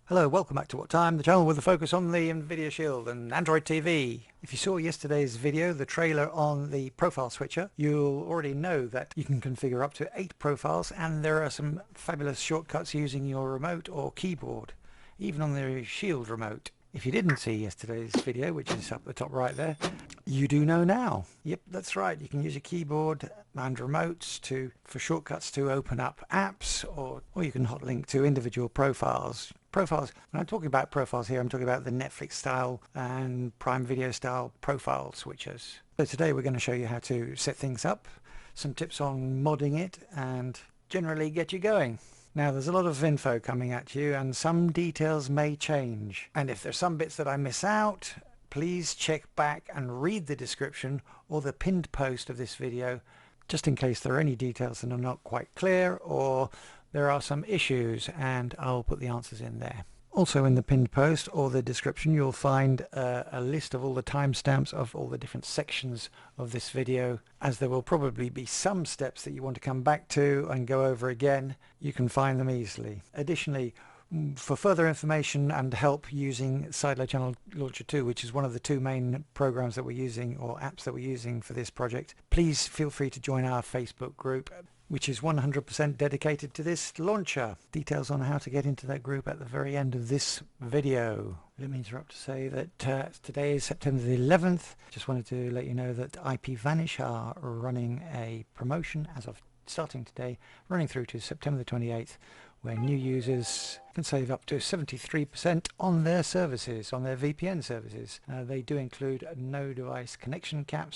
Hello, welcome back to WOT Time, the channel with a focus on the NVIDIA Shield and Android TV. If you saw yesterday's video, the trailer on the profile switcher, you'll already know that you can configure up to 8 profiles, and there are some fabulous shortcuts using your remote or keyboard, even on the Shield remote. If you didn't see yesterday's video, which is up the top right there, you do know now. Yep, that's right. You can use a keyboard and remotes for shortcuts to open up apps, or you can hot link to individual profiles. When I'm talking about profiles here, I'm talking about the Netflix style and Prime Video style profile switchers. So today we're going to show you how to set things up, some tips on modding it, and generally get you going. Now, there's a lot of info coming at you, and some details may change. And if there's some bits that I miss out, please check back and read the description or the pinned post of this video, just in case there are any details that are not quite clear or there are some issues, and I'll put the answers in there. Also, in the pinned post or the description, you'll find a list of all the timestamps of all the different sections of this video. As there will probably be some steps that you want to come back to and go over again, you can find them easily. Additionally, for further information and help using Sideload Channel Launcher 2, which is one of the two main programs that we're using, or apps that we're using for this project, please feel free to join our Facebook group, which is 100% dedicated to this launcher. Details on how to get into that group at the very end of this video. Let me interrupt to say that today is September the 11th. Just wanted to let you know that IPVanish are running a promotion as of starting today, running through to September the 28th, where new users can save up to 73% on their services, on their VPN services. They do include a no device connection cap,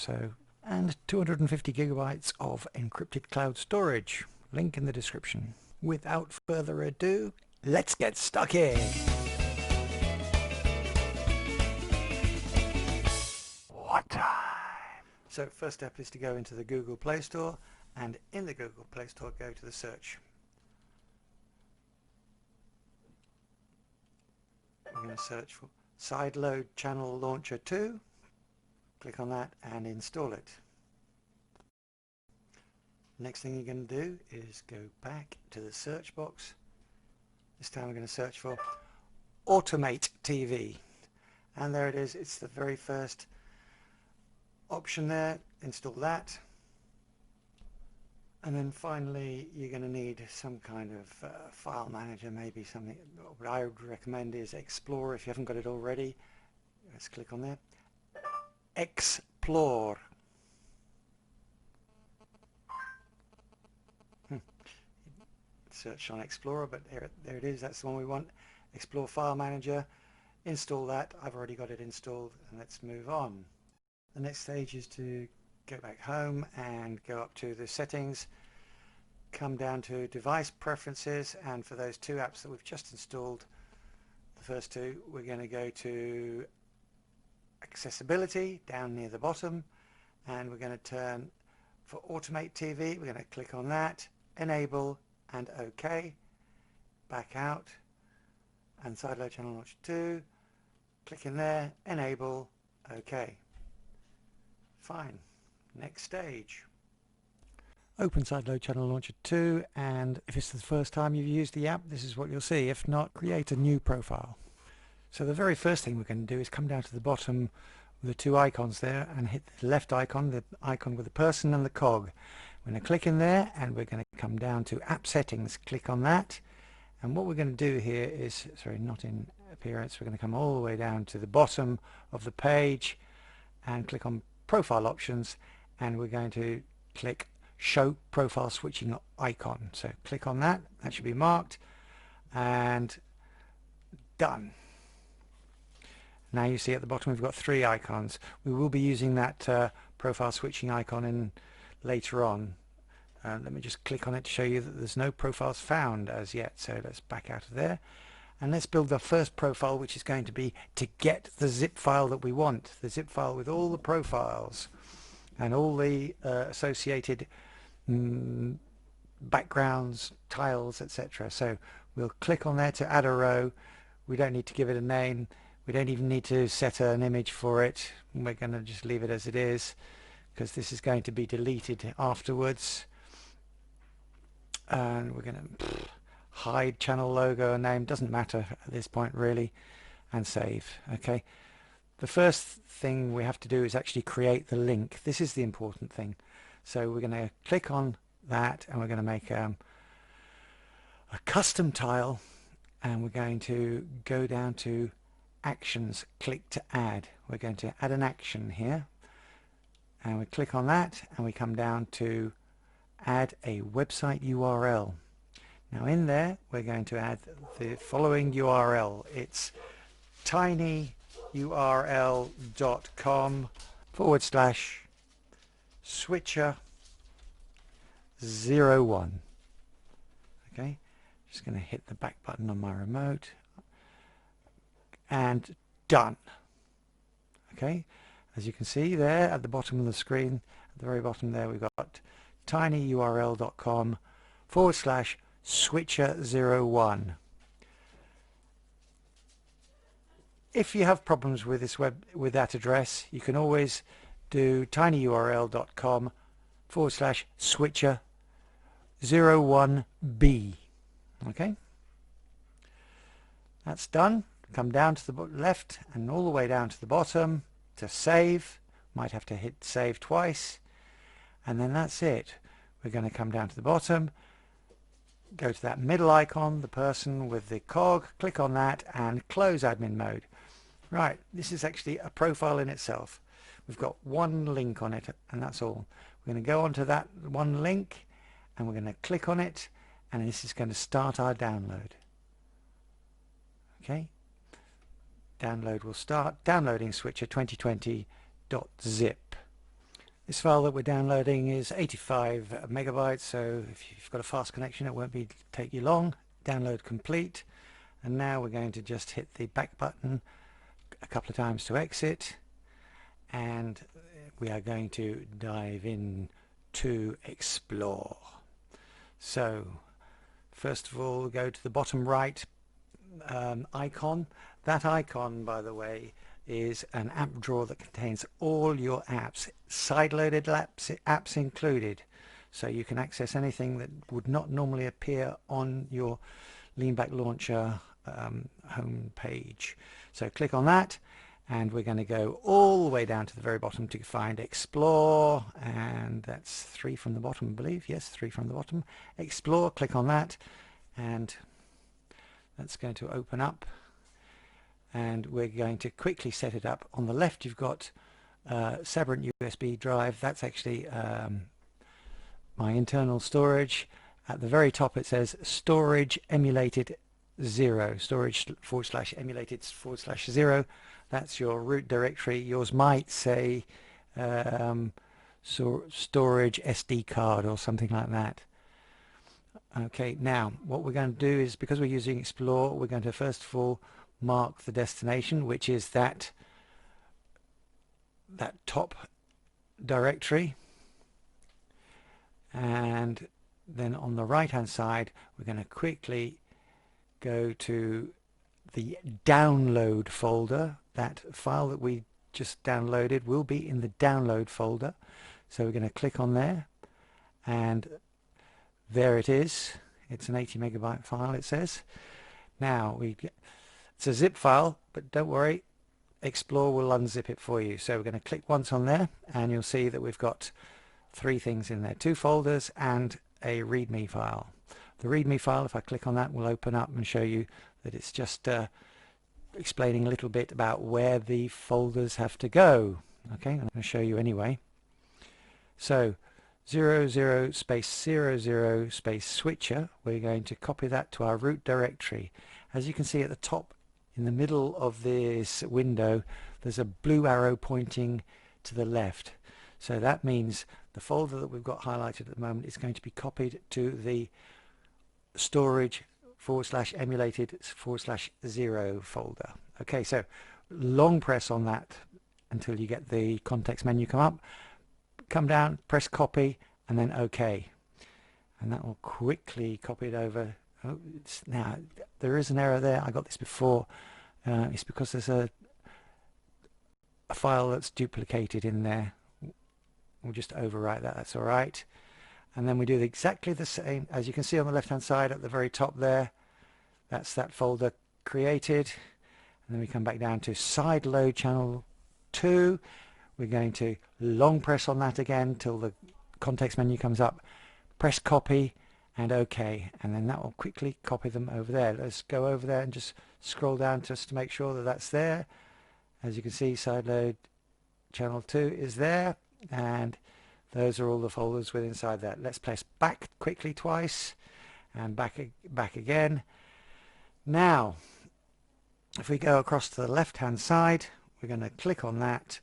and 250 gigabytes of encrypted cloud storage. Link in the description. Without further ado, let's get stuck in. What time? So first step is to go into the Google Play Store, and in the Google Play Store go to the search. I'm going to search for Sideload Channel Launcher 2. Click on that and install it. Next thing you're going to do is go back to the search box. This time we're going to search for Automate TV. And there it is. It's the very first option there. Install that. And then finally you're going to need some kind of file manager, maybe something. What I would recommend is Explore if you haven't got it already. Let's click on there. Explore. Search on Explorer, but there it is. That's the one we want. Explore File Manager. Install that. I've already got it installed, and let's move on. The next stage is to go back home and go up to the settings, come down to device preferences, and for those two apps that we've just installed, the first two, we're going to go to accessibility down near the bottom, and we're going to turn for Automate TV. We're going to click on that, enable and OK, back out, and Sideload Channel Launcher 2, click in there, enable, OK. Fine. Next stage. Open Sideload Channel Launcher 2, and if it's the first time you've used the app, this is what you'll see. If not, create a new profile. So the very first thing we're going to do is come down to the bottom with the two icons there and hit the left icon, the icon with the person and the cog. We're going to click in there, and we're going to come down to App Settings. Click on that, and what we're going to do here is, sorry, not in Appearance, we're going to come all the way down to the bottom of the page and click on Profile Options, and we're going to click Show Profile Switching Icon. So click on that. That should be marked, and done. Now you see at the bottom we've got 3 icons. We will be using that profile switching icon in later on. Let me just click on it to show you that there's no profiles found as yet. So let's back out of there, and let's build the first profile, which is going to be to get the zip file that we want, the zip file with all the profiles and all the associated backgrounds, tiles, etc. So we'll click on there to add a row. We don't need to give it a name. We don't even need to set an image for it. We're going to just leave it as it is, because this is going to be deleted afterwards. And we're going to hide channel logo name, doesn't matter at this point really, and save. Okay, the first thing we have to do is actually create the link. This is the important thing. So we're going to click on that, and we're going to make a custom tile, and we're going to go down to actions, click to add. We're going to add an action here, and we click on that, and we come down to add a website URL. Now in there we're going to add the following URL. It's tinyurl.com/switcher01. Okay, just going to hit the back button on my remote, and done. Okay, as you can see there at the bottom of the screen, at the very bottom there, we've got tinyurl.com/switcher01. If you have problems with this with that address, you can always do tinyurl.com/switcher01b. Okay, that's done. Come down to the left and all the way down to the bottom to save. Might have to hit save twice, and then that's it. We're going to come down to the bottom, go to that middle icon, the person with the cog, click on that and close admin mode. Right, this is actually a profile in itself. We've got one link on it, and that's all. We're going to go onto that one link, and we're going to click on it, and this is going to start our download. Okay, download will start. Downloading switcher 2020.zip. This file that we're downloading is 85 megabytes, so if you've got a fast connection it won't take you long. Download complete, and now we're going to just hit the back button a couple of times to exit, and we are going to dive in to explore. So first of all, go to the bottom right icon. That icon, by the way, is an app drawer that contains all your apps, side-loaded apps included, so you can access anything that would not normally appear on your Leanback Launcher home page. So click on that, and we're going to go all the way down to the very bottom to find Explore, and that's 3 from the bottom, I believe. Yes, 3 from the bottom. Explore, click on that, and that's going to open up, and we're going to quickly set it up. On the left you've got Sabrent USB drive. That's actually my internal storage. At the very top it says storage emulated 0, storage /emulated/0. That's your root directory. Yours might say storage SD card or something like that. Okay, now what we're going to do is, because we're using Explore, we're going to first of all mark the destination, which is that top directory, and then on the right hand side we're going to quickly go to the download folder. That file that we just downloaded will be in the download folder, so we're going to click on there, and there it is. It's an 80 megabyte file, it says. Now it's a zip file, but don't worry, Explore will unzip it for you. So we're going to click once on there, and you'll see that we've got 3 things in there, 2 folders and a readme file. The readme file, if I click on that, will open up and show you that it's just explaining a little bit about where the folders have to go. Okay, I'm going to show you anyway. So 00 space 00 space switcher, we're going to copy that to our root directory. As you can see at the top in the middle of this window, there's a blue arrow pointing to the left. So that means the folder that we've got highlighted at the moment is going to be copied to the storage /emulated/0 folder. Okay, so long press on that until you get the context menu come up. Come down, press copy, and then OK, and that will quickly copy it over. Oh, now there is an error there. I got this before. It's because there's a file that's duplicated in there. We'll just overwrite that. That's all right. and then we do exactly the same. As you can see on the left hand side at the very top there, that's that folder created. And then we come back down to side load channel 2. We're going to long press on that again till the context menu comes up, press copy and OK, and then that will quickly copy them over there. Let's go over there and just scroll down just to make sure that that's there. As you can see, side load channel 2 is there, and those are all the folders within inside that. Let's press back quickly twice and back again. Now if we go across to the left hand side, we're going to click on that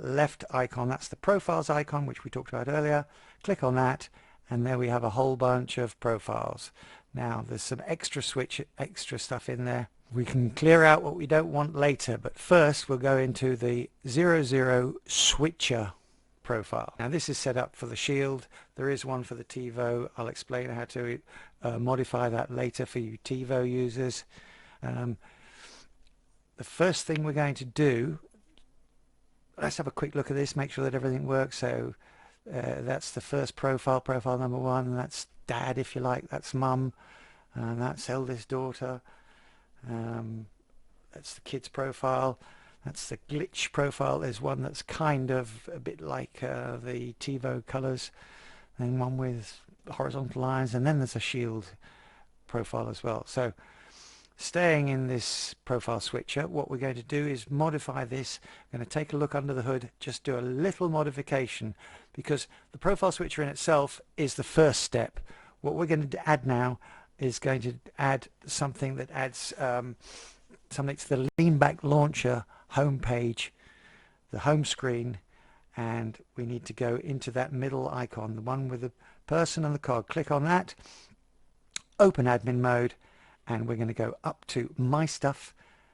left icon. That's the profiles icon which we talked about earlier. Click on that, and there we have a whole bunch of profiles. Now there's some extra stuff in there. We can clear out what we don't want later, but first we'll go into the 00 switcher profile. Now this is set up for the Shield. There is one for the TiVo. I'll explain how to modify that later for you TiVo users. The first thing we're going to do, let's have a quick look at this, make sure that everything works. So that's the first profile number 1. That's dad, if you like. That's mum, and that's eldest daughter. That's the kids profile. That's the glitch profile. There's one that's kind of a bit like the TiVo colors, and one with horizontal lines, and then there's a Shield profile as well. So staying in this profile switcher, what we're going to do is modify this. I'm going to take a look under the hood, just do a little modification, because the profile switcher in itself is the first step. What we're going to add now is going to add something that adds something to the lean back launcher home page, the home screen, and we need to go into that middle icon, the one with the person and the cog. Click on that, open admin mode, and we're going to go up to My Stuff.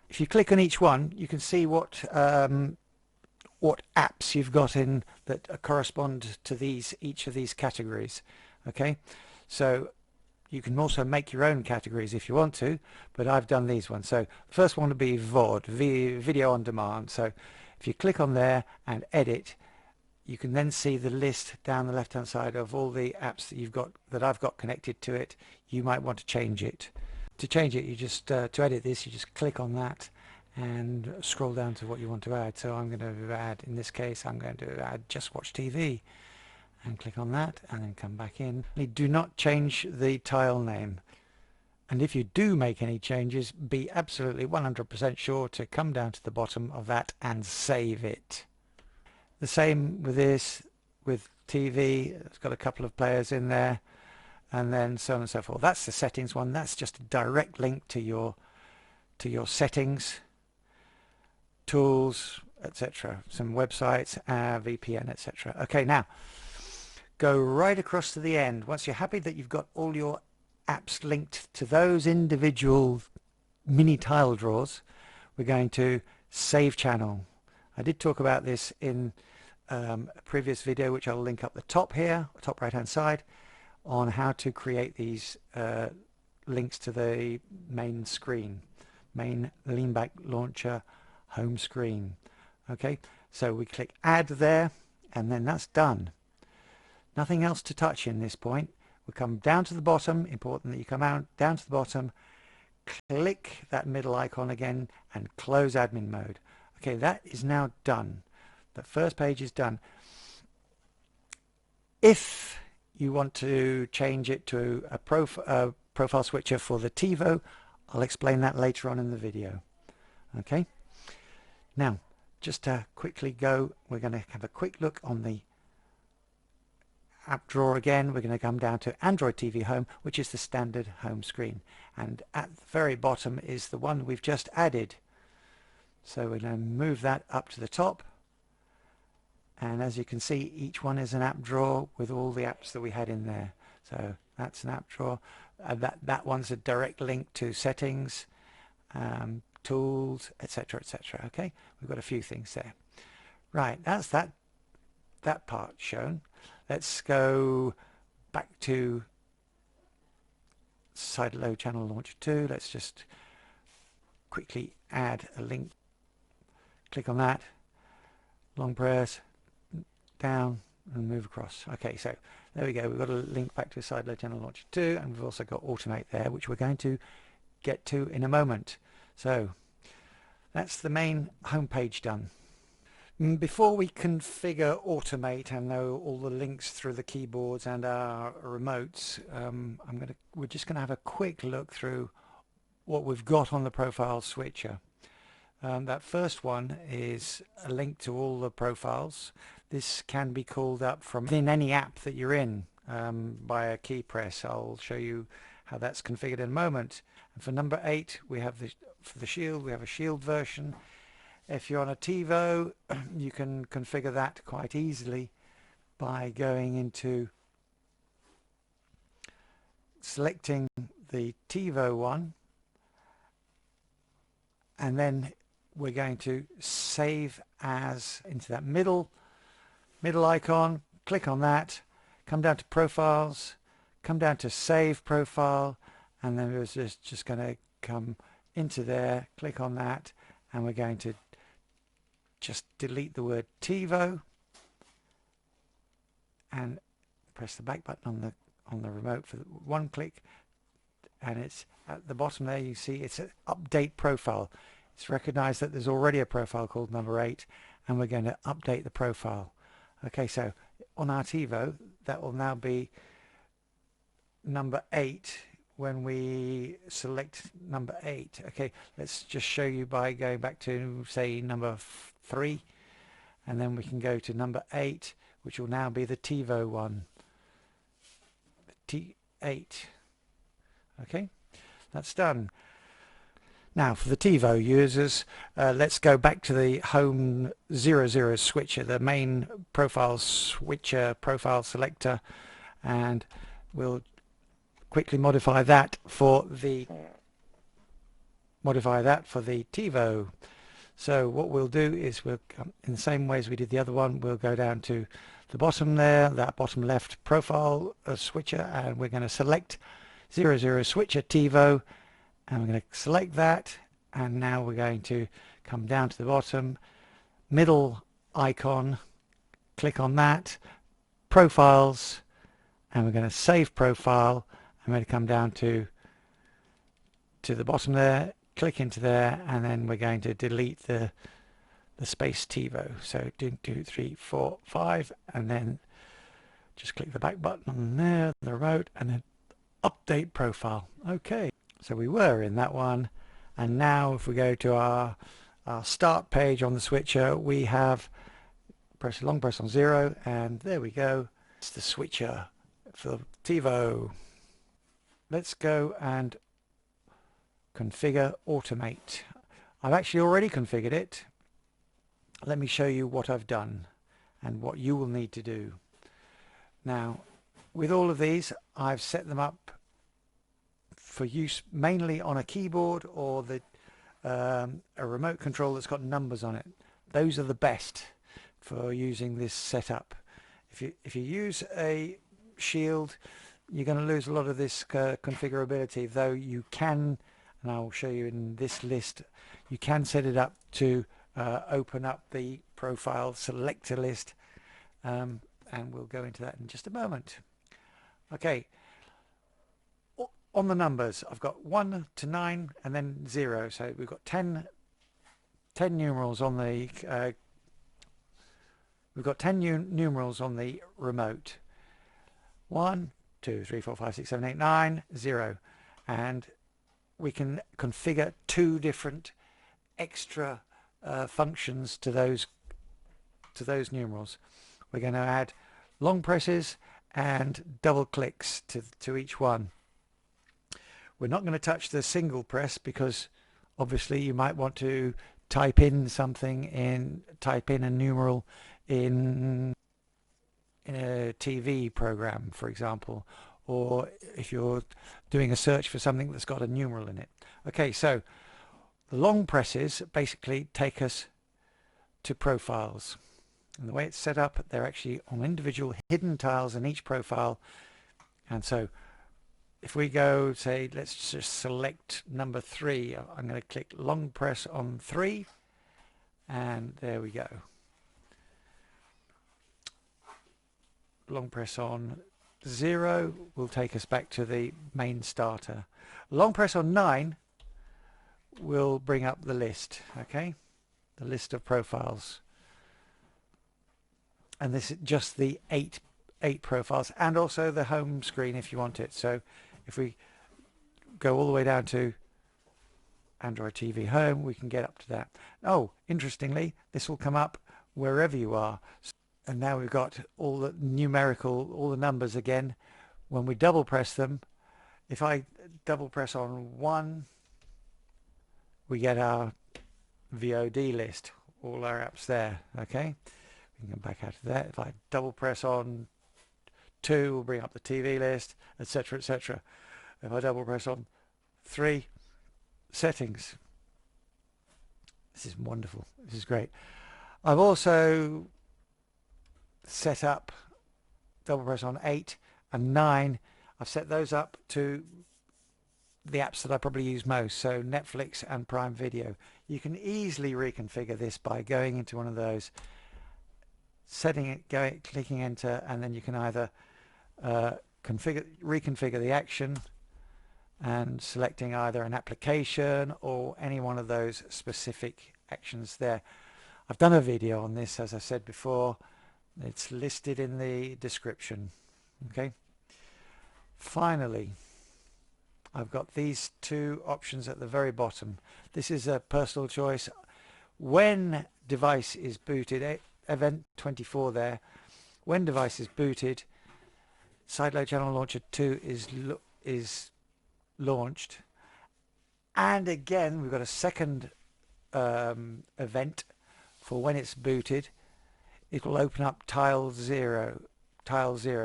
If you click on each one, you can see what apps you've got in that correspond to each of these categories. Okay, so you can also make your own categories if you want to, but I've done these ones. So the first one would be VOD, video on demand. So if you click on there and edit, you can then see the list down the left hand side of all the apps that I've got connected to it. You might want to change it. To change it, you just to edit this, you just click on that and scroll down to what you want to add. So I'm going to add, in this case, I'm going to add Just Watch TV, and click on that, and then come back in. Do not change the tile name, and if you do make any changes, be absolutely 100% sure to come down to the bottom of that and save it. The same with this, with TV. It's got a couple of players in there, and then so on and so forth. That's the settings one. That's just a direct link to your settings, tools, etc. Some websites, VPN, etc. Okay, now go right across to the end. Once you're happy that you've got all your apps linked to those individual mini tile drawers, we're going to save channel. I did talk about this in a previous video, which I'll link up the top here, top right hand side, on how to create these links to the main screen, main lean back launcher home screen. Okay, so we click add there, and then that's done. Nothing else to touch in this point. We come down to the bottom. Important that you come out down to the bottom, click that middle icon again, and close admin mode. Okay, that is now done. The first page is done. If you want to change it to a profile switcher for the TiVo, I'll explain that later on in the video. Okay, now just to quickly go, we're going to have a quick look on the app drawer again. We're going to come down to Android TV Home, which is the standard home screen, and at the very bottom is the one we've just added. So we're going to move that up to the top, and as you can see, each one is an app drawer with all the apps that we had in there. So that's an app drawer. That one's a direct link to settings, tools, etc., etc. Okay, we've got a few things there. Right, that's that part shown. Let's go back to side load channel launcher 2. Let's just quickly add a link. Click on that, long press, down, and move across. Okay, so there we go. We've got a link back to Sideload Channel Launcher 2, and we've also got Automate there, which we're going to get to in a moment. So that's the main home page done. Before we configure Automate and know all the links through the keyboards and our remotes, we're just going to have a quick look through what we've got on the profile switcher. That first one is a link to all the profiles. This can be called up from within any app that you're in by a key press. I'll show you how that's configured in a moment. And for number 8, we have for the Shield, we have a Shield version. If you're on a TiVo, you can configure that quite easily by going into selecting the TiVo one, and then we're going to save as into that middle icon. Click on that, come down to profiles, come down to save profile, and then we're just going to come into there, click on that, and we're going to just delete the word TiVo and press the back button on the remote for one click, and it's at the bottom there. You see it's an update profile. It's recognized that there's already a profile called number 8, and we're going to update the profile. Okay, so on our TiVo that will now be number 8 when we select number 8. Okay, let's just show you by going back to say number 3, and then we can go to number 8, which will now be the TiVo one, T8. Okay, that's done. Now for the TiVo users, let's go back to the home 00 switcher, the main profile switcher, profile selector, and we'll quickly modify that for the TiVo. So what we'll do is we'll come in the same way as we did the other one. We'll go down to the bottom there, that bottom left profile switcher, and we're going to select 00 switcher TiVo, and we're going to select that, and now we're going to come down to the bottom middle icon, click on that, profiles, and we're going to save profile. I'm going to come down to the bottom there, click into there, and then we're going to delete the space TiVo. So 2, 3, 4, 5, and then just click the back button on there, the remote, and then update profile. Okay, so we were in that one, and now if we go to our start page on the switcher, we have long press on 0, and there we go. It's the switcher for TiVo. Let's go and configure Automate. I've actually already configured it. Let me show you what I've done and what you will need to do. Now, with all of these, I've set them up for use mainly on a keyboard or a remote control that's got numbers on it. Those are the best for using this setup. If you use a Shield, you're going to lose a lot of this configurability, though you can, and I'll show you in this list, you can set it up to open up the profile selector list, and we'll go into that in just a moment. Okay, on the numbers, I've got 1 to 9 and then 0, so we've got 10 numerals on the numerals on the remote. 1, 2, 3, 4, 5, 6, 7, 8, 9, 0, and we can configure 2 different extra functions to those numerals. We're going to add long presses and double clicks to each one. We're not going to touch the single press because obviously you might want to type in a numeral in a TV program, for example, or if you're doing a search for something that's got a numeral in it. Okay, so the long presses basically take us to profiles, and the way it's set up, they're actually on individual hidden tiles in each profile. And so if we go, say, let's just select number 3, I'm going to click long press on 3, and there we go. long press on 0 will take us back to the main starter. Long press on 9 will bring up the list, okay? The list of profiles. And this is just the eight profiles, and also the home screen if you want it. So if we go all the way down to Android TV Home, we can get up to that. Oh, interestingly, this will come up wherever you are. And now we've got all the numerical, all the numbers again. When we double press them, if I double press on 1, we get our VOD list, all our apps there, okay? We can come back out of that. If I double press on 2, we'll bring up the TV list, etc., etc. If I double press on 3, settings. This is wonderful. This is great. I've also set up, double press on 8 and 9. I've set those up to the apps that I probably use most, so Netflix and Prime Video. You can easily reconfigure this by going into one of those, setting it, clicking enter, and then you can either reconfigure the action and selecting either an application or any one of those specific actions there. I've done a video on this, as I said before. It's listed in the description. Okay. Finally, I've got these two options at the very bottom. This is a personal choice. When device is booted, event 24 there, when device is booted, Sideload Channel Launcher 2 is launched. And again, we've got a second event for when it's booted. It will open up tile 0,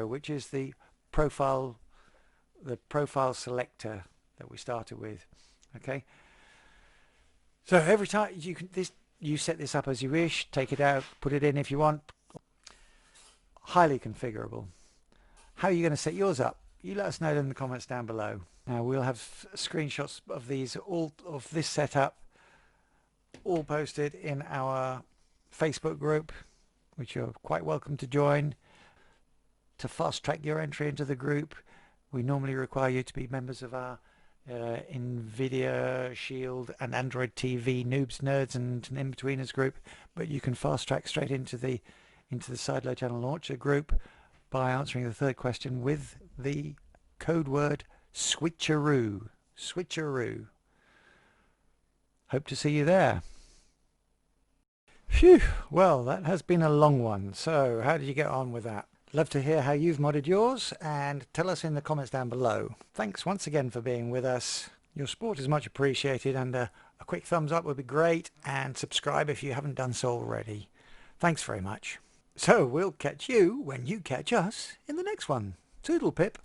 which is the profile selector that we started with. Okay, so every time you set this up as you wish, take it out, put it in if you want. Highly configurable. How are you going to set yours up? You let us know in the comments down below. Now we'll have screenshots of these, all of this setup, all posted in our Facebook group, which you're quite welcome to join. To fast track your entry into the group, we normally require you to be members of our NVIDIA, Shield and Android TV Noobs, Nerds and In-Betweeners group, but you can fast track straight into the Sideload Channel Launcher group by answering the third question with the code word switcheroo. Switcheroo. Hope to see you there. Phew, well, that has been a long one. So how did you get on with that? Love to hear how you've modded yours, and tell us in the comments down below. Thanks once again for being with us. Your support is much appreciated, and a quick thumbs up would be great, and subscribe if you haven't done so already. Thanks very much. So we'll catch you when you catch us in the next one. Toodle pip.